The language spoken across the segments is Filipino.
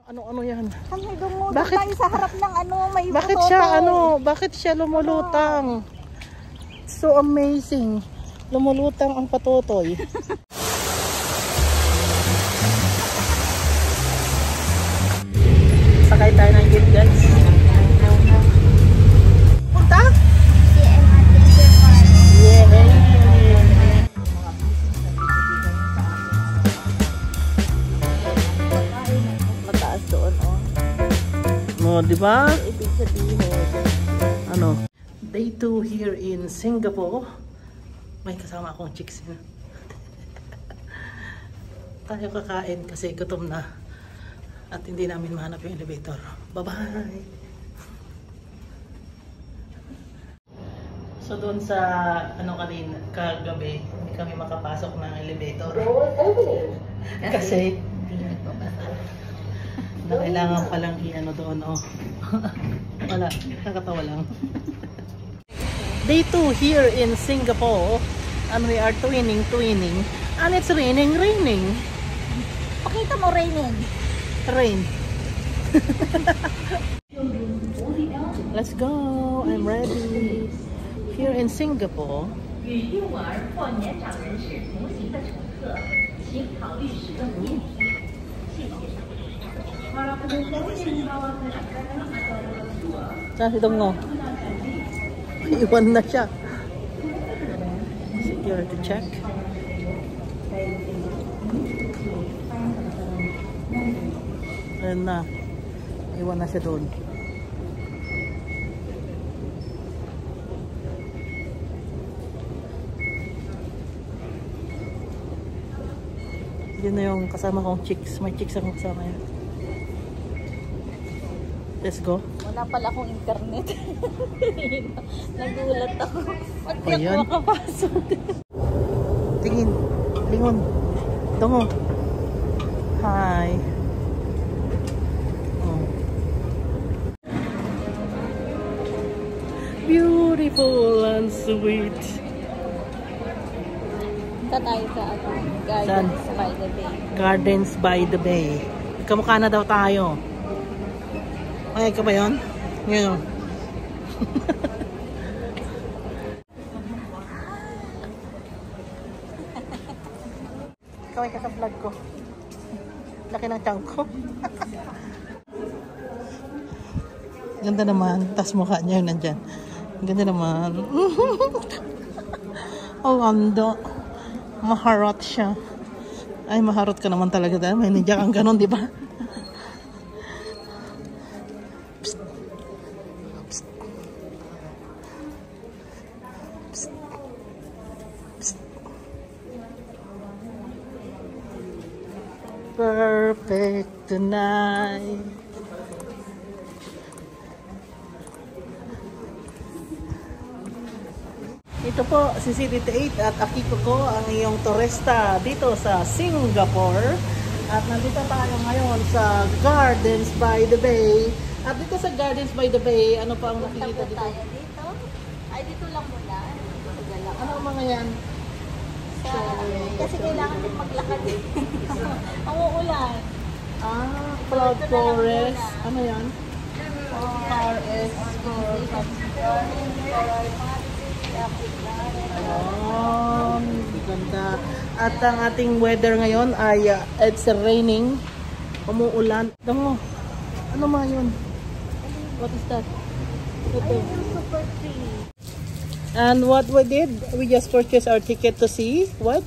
Ano yan? Bakit tayo sa harap ng may bakit pototoy? siya bakit siya lumulutang? So amazing. Lumulutang ang patotoy. Sakay tayo ng jeep, guys. Punta? Mataas doon, No, di ba? Ibig sabihin, Ano? Day 2 here in Singapore. May kasama akong chicks yun. Tayo kakain kasi gutom na. At hindi namin mahanap yung elevator. Bye-bye! So doon sa kanina, kagabi, hindi kami makapasok ng elevator. Kasi na kailangan palang doon, Wala, nakakatawa lang. Day 2 here in Singapore, and we are twinning, and it's raining. pakita mo raining. Rain. Let's go. I'm ready. Here in Singapore. Saan si Dong? Iwan na siya. Security check. Ayan na. Iwan na siya doon. Yun na yung kasama kong chicks. May chicks akong kasama yan. Let's go. Wala pala akong internet. Nagulat ako. Pag di Ayan. ako makapasok. Tingin. Lingon. Tungo. Hi. Oh. Beautiful and sweet. Punta tayo sa Gardens by the Bay. Gardens by the Bay. Kamukha na daw tayo. Ay, ka ba yun? Ngayon. Kaway ka sa vlog ko. Laki ng tiyan ko. Ganda naman. Tas mukha niya yun nandyan. Ganda naman. Oh, ganda. Maharot siya. Ay, maharot ka naman talaga dahil may nandiyan kang ganon, di ba? Perfect tonight. Ito po si CT8 at Akiko ko, ang iyong turista dito sa Singapore. At nandito tayo ngayon sa Gardens by the Bay. At dito sa Gardens by the Bay, ano pa ang nakikita dito? Tayo dito. Ay, dito lang muna. Ano ang mga yan? Kasi kailangan din maglakad. Ang uulan. Cloud Forest. Ano yan? Forest. Ganda. At ang ating weather ngayon ay it's raining. Umuulan. Dango. Ano mga yun? What is that? Ay, super tree. And what we did, we just purchased our ticket to see. What?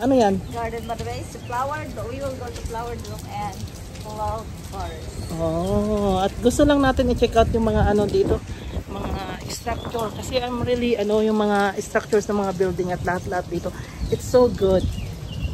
Ano yan? Garden by the Bay, flower. We will go to Flower Dome and Cloud Forest. Oh, at gusto lang natin i-check out yung mga dito, mga structure kasi I'm really yung mga structures ng mga building at lahat-lahat dito. It's so good.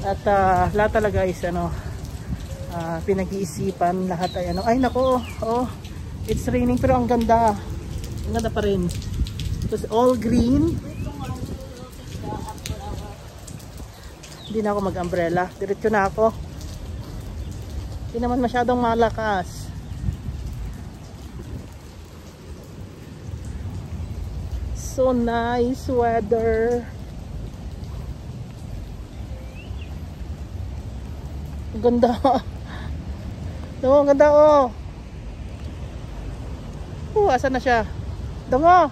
At lahat talaga is pinag-iisipan, lahat ay ay nako, it's raining pero ang ganda. Ang ganda pa rin. It's all green. Hindi na ako mag-umbrella. Diretso na ako. Hindi naman masyadong malakas. So nice weather. Ganda. Dungo, ang ganda oh. Asan na siya? Dungo!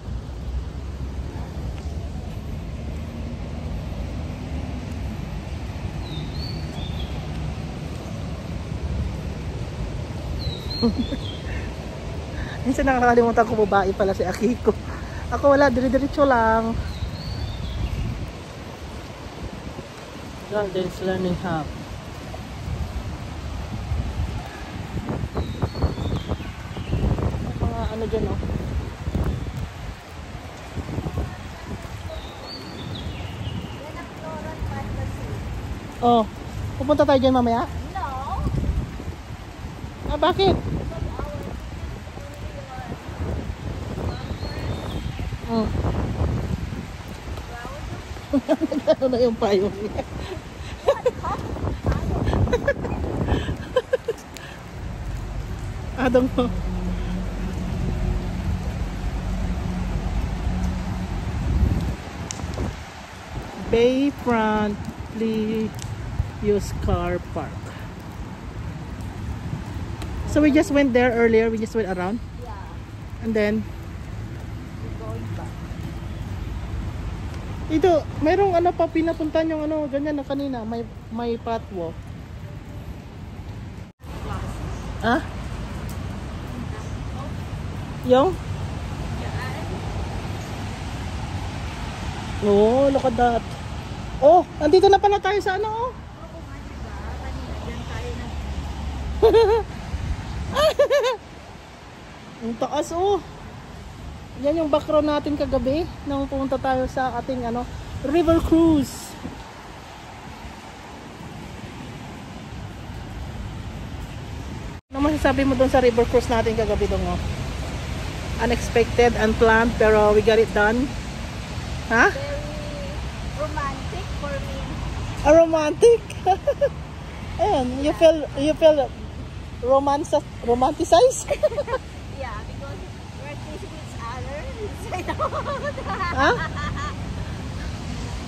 Minsan nakakalimutan ko babae pala si Akiko. Ako wala, dire-diretso lang. Gardens Learning Hub. Mga ano dyan oh. Oh, pupunta tayo dyan mamaya? No. Ah, bakit? Ano na yung payong niya? Adong mo. Bayfront used car park. So we just went there earlier. We just went around. Yeah. And then We're going back. ito, mayroong ano pa pinapuntan yung ano, ganyan na kanina, may patwalk. Ah? Yung? Oh, look at that. Oh, nandito na pala tayo sa ano, oh. Oo nga, diba? Kanina, dyan tayo na. Ang taas, oh. Yan yung background natin kagabi nang pumunta tayo sa ating ano, river cruise. Ano masasabi mo doon sa river cruise natin kagabi dong, oh? Unexpected, unplanned, pero we got it done. Ha? Very romantic for me. A romantic? Ayan, you feel romanticized? Yeah, because we're kissing each other inside out. Ha?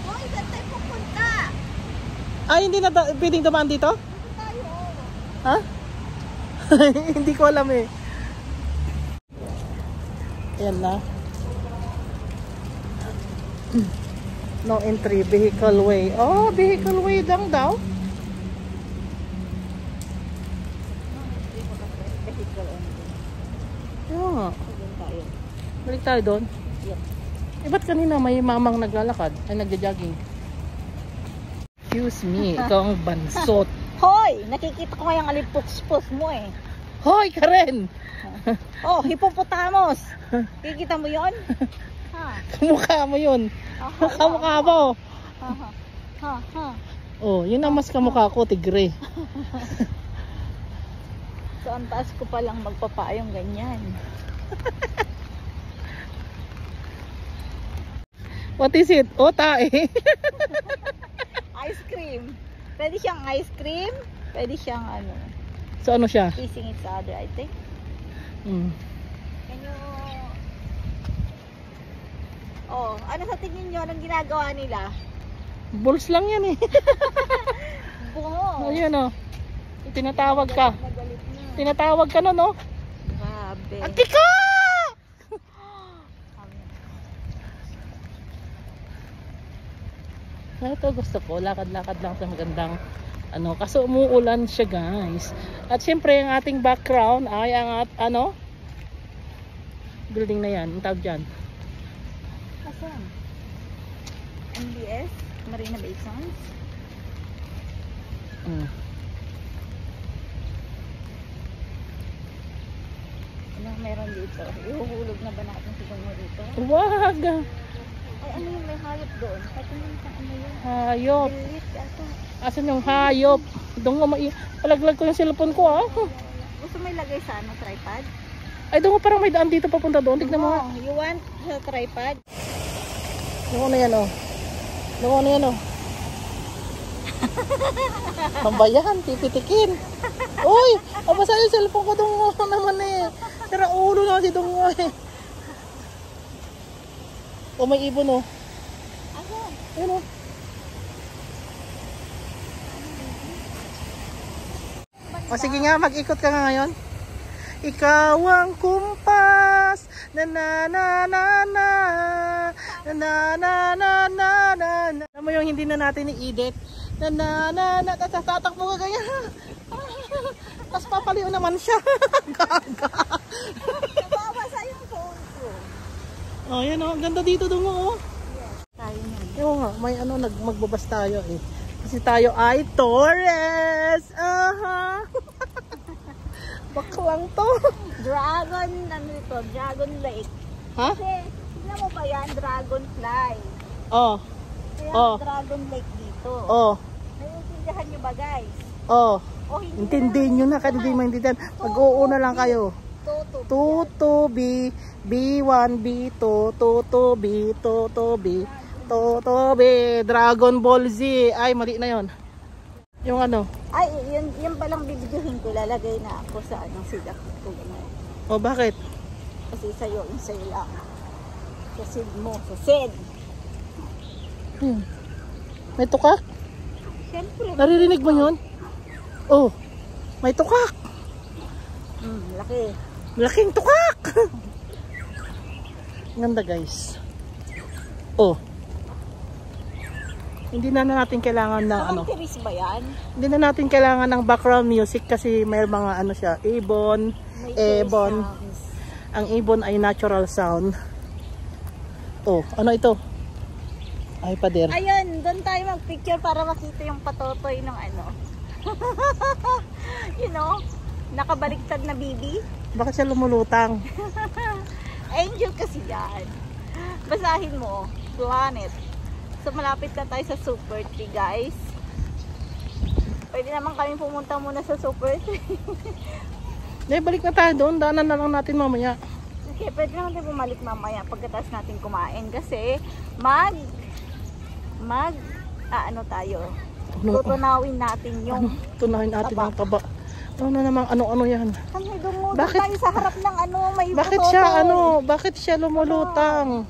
Hoy, saan tayo pupunta? Ay, hindi na pwedeng dumaan dito? Dito tayo. Ha? Hindi ko alam eh. Ayan na. No entry, vehicle way. Oh, vehicle way lang daw. Yeah. Balik tayo doon. Yes. Eh, ba't kanina may mamang naglalakad? Ay, nagja-jogging. Excuse me, ikaw ang bansot. Hoy, nakikita ko nga yung alipuks-pus mo eh. Hoy, Karen! Oh, hippopotamus. Kikita mo yon? Ha? Kamukha mo yun. Kamukha mo. Ha, ha. Ha, ha. Oh, yun ang mas kamukha ko, tigre. So, ang taas ko palang magpapayong ganyan. What is it? Oh, tae. Ice cream. Pwede siyang ice cream. Pwede siyang ano, So, ano siya? kissing each other, I think. Mm. Can you... Oh, ano sa tingin nyo? Anong ginagawa nila? Balls lang yan eh. Bungo. Ayun oh. Tinatawag ka. Nagalit na. Tinatawag ka nun, no? Grabe. Antika! Ito gusto ko. Lakad-lakad lang sa magandang ano. Kaso umuulan siya, guys. At syempre, ang ating background ay ang ano? Building na yan. Ang tawag dyan. Asan? MBS? Marina Bay Sands? Mm. Anong meron dito? Ihuhulog na ba natin siguro dito? Wag! Ay, ano yung may hayop doon? Kahit ano yung ano yun? Hayop. Delete ata. Asan yung hayop? Doon nga palaglag ko yung cellphone ko, ah. Gusto mo ilagay sa ano, tripod? Ay, doon nga parang may daan dito papunta doon. Tignan mo nga. Oh, you want sa tripod? Doon na yan, oh. Doon na yan, oh. Pambayan, pipitikin. Uy, abasa yung cellphone ko doon naman eh. Tira ulo na si doon eh. Oh, may ibon, oh. Asan? Ayun, oh. O sige nga, mag-ikot ka nga ngayon. Ikaw ang kumpas. Na na na na na. Na na na na na na. Alam mo yung hindi na natin i-edit. Na na na na. Tatakbo ka ganyan. Tapos papaliw naman siya. Gaga. Nababasa yung phone ko. Oh, yan oh. Ganda dito dungo oh. Tayo niyan. Oo nga, may ano, magbabas tayo eh. Kasi tayo ay Torres! Aha! Baklang to! Dragon, ano ito? Dragon Lake. Ha? Kasi, tignan mo ba yan? Dragonfly. Oh, Kaya Oh. Dragon Lake dito. oh, Naiintindihan nyo ba guys? oh. O hindi Intindihin nyo na, kasi hindi maintindihan. Mag-uuna lang kayo. Toto. 2, 2, B, B1, B2, 2, 2, B, 2, 2, B, 2, 2, B, Dragon Ball Z. Ay, mali na yon. Yung ano? Ay, yun palang bibidyohin ko. Lalagay na ako sa anong sila ko. O, bakit? Kasi sa'yo, yung sa'yo lang. Sa sid mo. Sa sid. May tukak? Siyempre. Naririnig mo yun? Oh, may tukak. Laki. Laking tukak! Ganda guys. Oh. Hindi na natin kailangan ng ano. Tiris ba yan? Hindi na natin kailangan ng background music kasi may mga ano siya, ibon, May ebon. sounds. Ang ibon ay natural sound. Oh, ano ito? Ay, pader. Ayun, doon tayo magpicture para makita yung patotoy ng ano. You know, nakabaliktad na bibi. Bakit siya lumulutang? Angel kasi yan. Basahin mo, planet. So malapit na tayo sa Super Tree, guys. Pwede naman kami pumunta muna sa Super Tree. Balik na tayo doon. Daanan na lang natin mamaya. Okay, pwede naman tayo bumalik mamaya pagkatapos natin kumain. Kasi ano tayo? Tutunawin natin yung tunahin natin ang taba. Ano na namang ano yan? Bakit tayo sa harap ng ano, may Bakit photo. siya bakit siya lumulutang?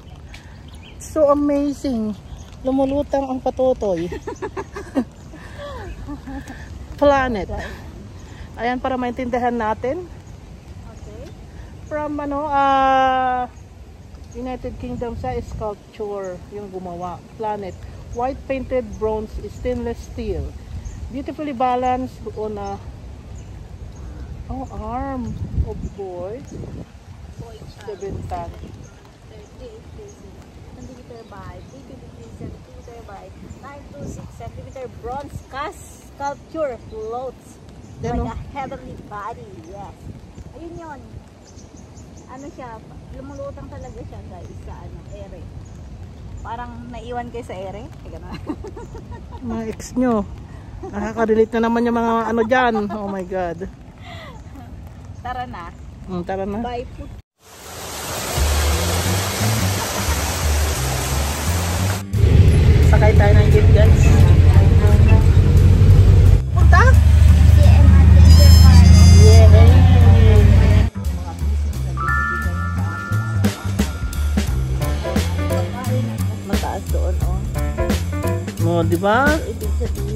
So amazing. Lumulutang ang patotoy. Planet. Ayan para maintindihan natin. Okay. From United Kingdom sa sculpture yung gumawa. Planet. White painted bronze stainless steel. Beautifully balanced on a arm of boy. Boy child. 7 ton. 38 cm by 353 cm by 926 cm bronze cast sculpture floats Yan, like a heavenly body. Yes. Ayun yun. Ano siya, lumulutang talaga siya guys sa ere. Parang naiwan kayo sa ere. Teka na. Mga ex nyo. Nakaka-relate na naman yung mga ano dyan. Oh my God. Tara na. Tara na. Bye po. Sakay tayo ng jeep guys. Punta? Mataas doon, oh. Oh, di ba? Ibig sabihin